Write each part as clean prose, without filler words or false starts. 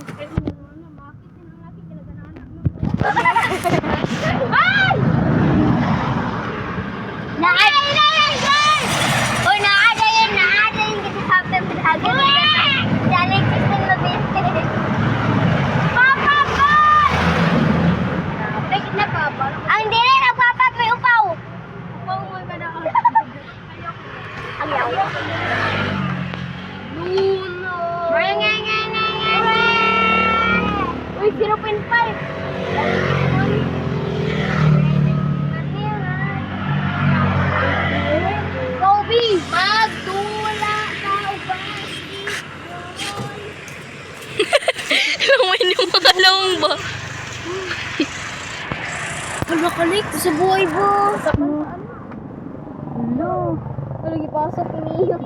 Ay! Uy, naadayin kita sa paghagan. Dali, Kristen Lubin. Papa ko! Ang dili nagpapap may upaw. Upaw mo ka na. Ayaw. Nuno. Uy, 0.5. Kobe, magdula ka ubas. Lumayan yung mga lawang ba? Kalakalik sa buhay mo. Ano? Lagi pasok iniyo.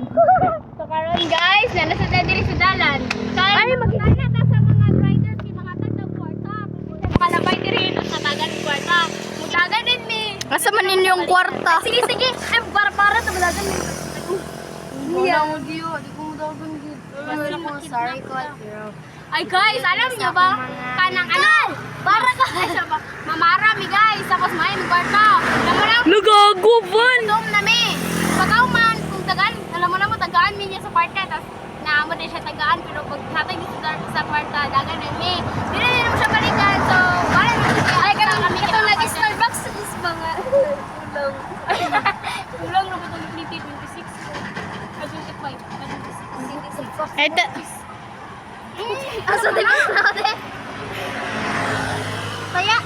So karon guys, nasa diri sa dalan. Ay magkana ta sa mga riders kay mga tagtag kwarta. Kalabay diri sa tagan kwarta. Mutagan din mi. Asa man yung kwarta? Sige. Ay para sa balagan mi. Wala mo diyo, di ko daw banggit. Wala ko, sorry ko. Ay guys, alam niyo ba? Kanang ano? Para guys, mamarami guys. Tapos may kwarta. Nagago ban! Dom na mi. Pagaw man kung tagaan, alam mo na mo tagaan mi niya sa kwarta tapos naamo din siya tagaan pero pag hatag dito sa kwarta dagan na mi. Dili din mo siya balikan. So, wala na siya. Ay kami ito lagi Starbucks is mga ulang. Ulang na ba itong 2026? 25. Ito. Asa din natin? Kaya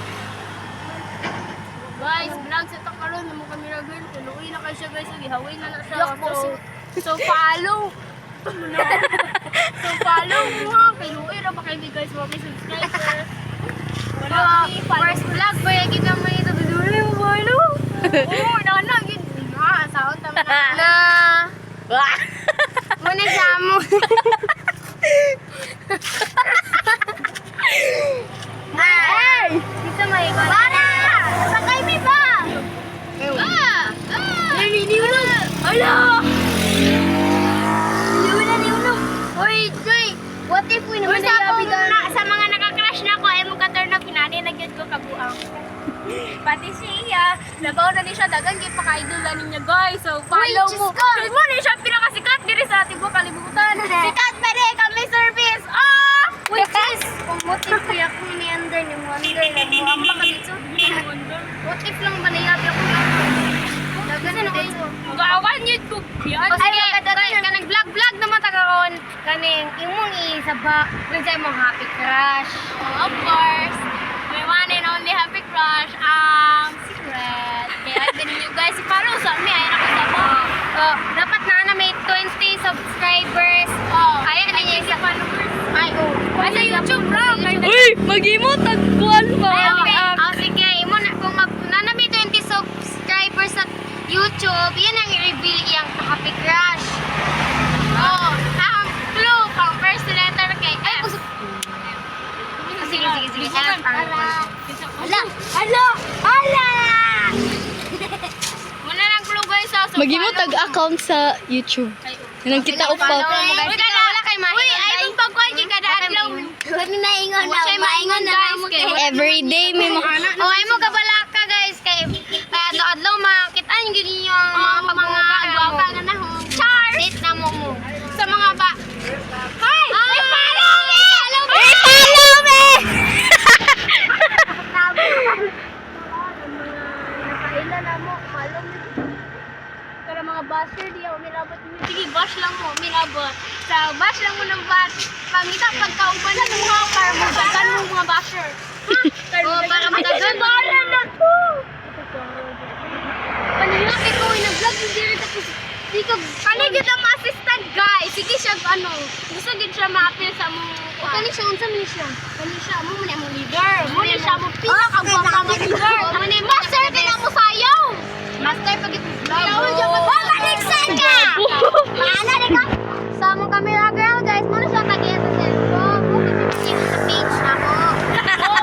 guys, vlog sa takaron na mo kami na girl. Tuloy na kayo siya guys. Ihaway na siya. So follow. So follow mo ha. Kay Luoy na ba kayo guys mga subscribers? Wala. First vlog ba yung kita may itaduloy mo ba? Oo, nanagin. Saon tama na. Muna sa mo. Ay! Dito may ikaw. Para! Sakay mi ba? Naliliw na! Ala! Naliw na! Uy, Joy! What if we naman sa mga nakakrush na ko, ay mong ka-turn up, pinani-nagyan ko kabuang. Pati siya, nabaw na ni siya, dagan kayo paka-idola ninyo guys. So, follow mo. Mo na siya pinakasikat diri sa ating buong kalibutan. Sikat pa rin, kami service. Ah! Which is, kung motif kuya kung ni-under ni Wonder, nag-buang pa kami so, what if lang ba nayabi ako na? Dagan na dito. Mag-awan yun ko. O sige, ka nag-vlog naman tagaron. Kaning, imong isaba, kung sa'yo mong happy crush. Of course. My one and only happy crush, secret. Kaya din niyo guys, si Paro sa mi, ay nakasama. Dapat na may 20 subscribers. Kaya na niya isa followers. Ay, ay sa YouTube bro. Uy! Mag-imo tagkuan pa! Sige, imo na kung na may 20 subscribers sa YouTube, yan ang i-reveal iyang happy crush. Ang clue, pang first letter kay F. Sige. Hala! Muna lang clue guys. Mag-imo tag-account sa YouTube. Nang kita upaw. Wala kay Mahi. Uy, ay mong pagkuhan kay kada adlaw. Kani naingon na. Maingon na guys. Everyday may mga... Ay mo kabalaka guys kay adlaw makitaan gyud ninyo ang mga guwapa nga na. Char. Date na mo. Sa mga ba. Hi! Follow me! Follow me! Nakailan na mo. Follow me. Pero mga basher di ako milabot. Sige, bash lang mo, milabot. Sa bash lang mo ng bash. Pangita, pagkauban na mo ha, para magdagan mo mga basher. Para magdagan. Bahala na ko! Panilaki ko, nag-vlog yung diri tapos di ko, kanigit ang assistant guys. Sige siya, gusto din siya ma-appeal sa mong... Kani siya, unsa man siya? Kani siya, mo muna mong leader. Muna siya, mo pinakagwapa mo leader. Muna master din ang mo sayaw. Master pag ito. Maliksan ka! Maana rin ka? Sa mong camera girl guys, muna siya tag-iya sa cellphone. Bukit sa page na mo.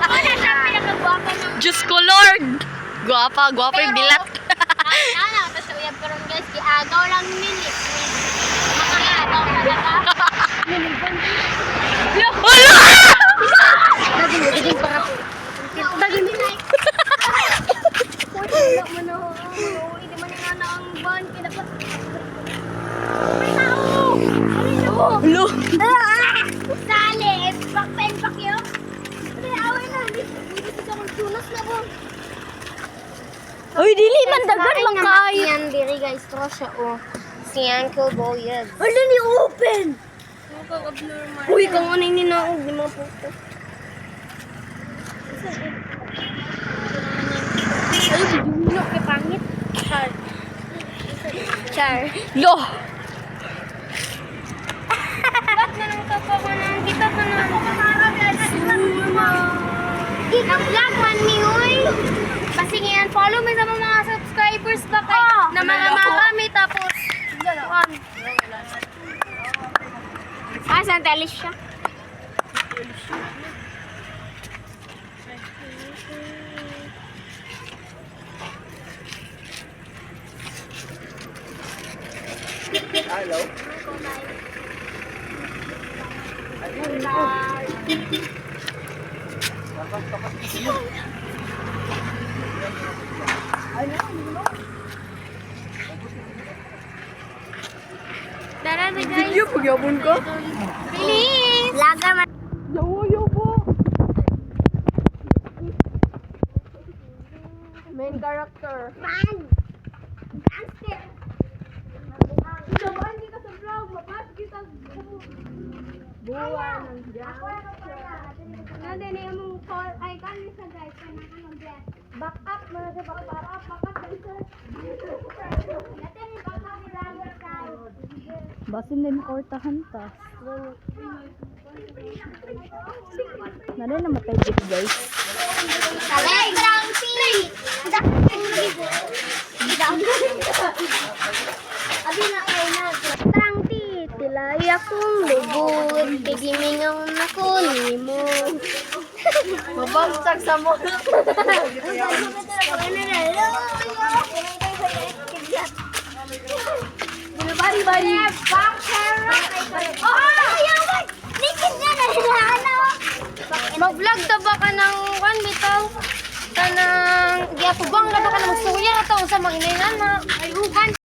Muna siya pinakagwapa ng... Diyos ko Lord! Gwapa yung bilat. Ano, tapos uyab karon guys, kiagaw lang nili. Mga agaw talaga. Wala! Bakpen pa kayo? Hindi, away na. Hindi ko kong tunas na po. Uy, dili man dagan lang kayo. Yan, diri guys. Ito siya, oh. Si Uncle Boyed. Wala ni open. Abnormal. Uy, kung ano yung ninaog, di mga puto. Ay, dulo kay pangit. Char. Char. Lo! Ba't na nang kapako nang kita pa na? Nag-vlog man ni Uy. Pasingian, follow mo sa mga subscribers ba kay na mga marami tapos ganoon. Saan talis siya? Tara na guys. pagyapon ka? Bilis! Laga man. Yawo po. Main character. Man! Gangster! Nabuhan kita sa vlog. Mabas kita. Buwan ng gangster. Nandun na yung call. Ay, kami sa guys. Kailangan mag-guess. Back up. Mga sa back up. Back up. Natin yung back up ni Lager tayo. Basin din kortahan ta. Nalay na matay dito guys. Kalay! Trangti! Abi na kayo na. Trangti! Tilay akong lubot. Tigimingaw na ko ni mo. Mabagsak sa mo. Bari-bari! Mag-vlog ta ba ka ng kan bitaw? Kanang giyapubang na ba ka ng suya na sa mga inay na. Ay, ukan.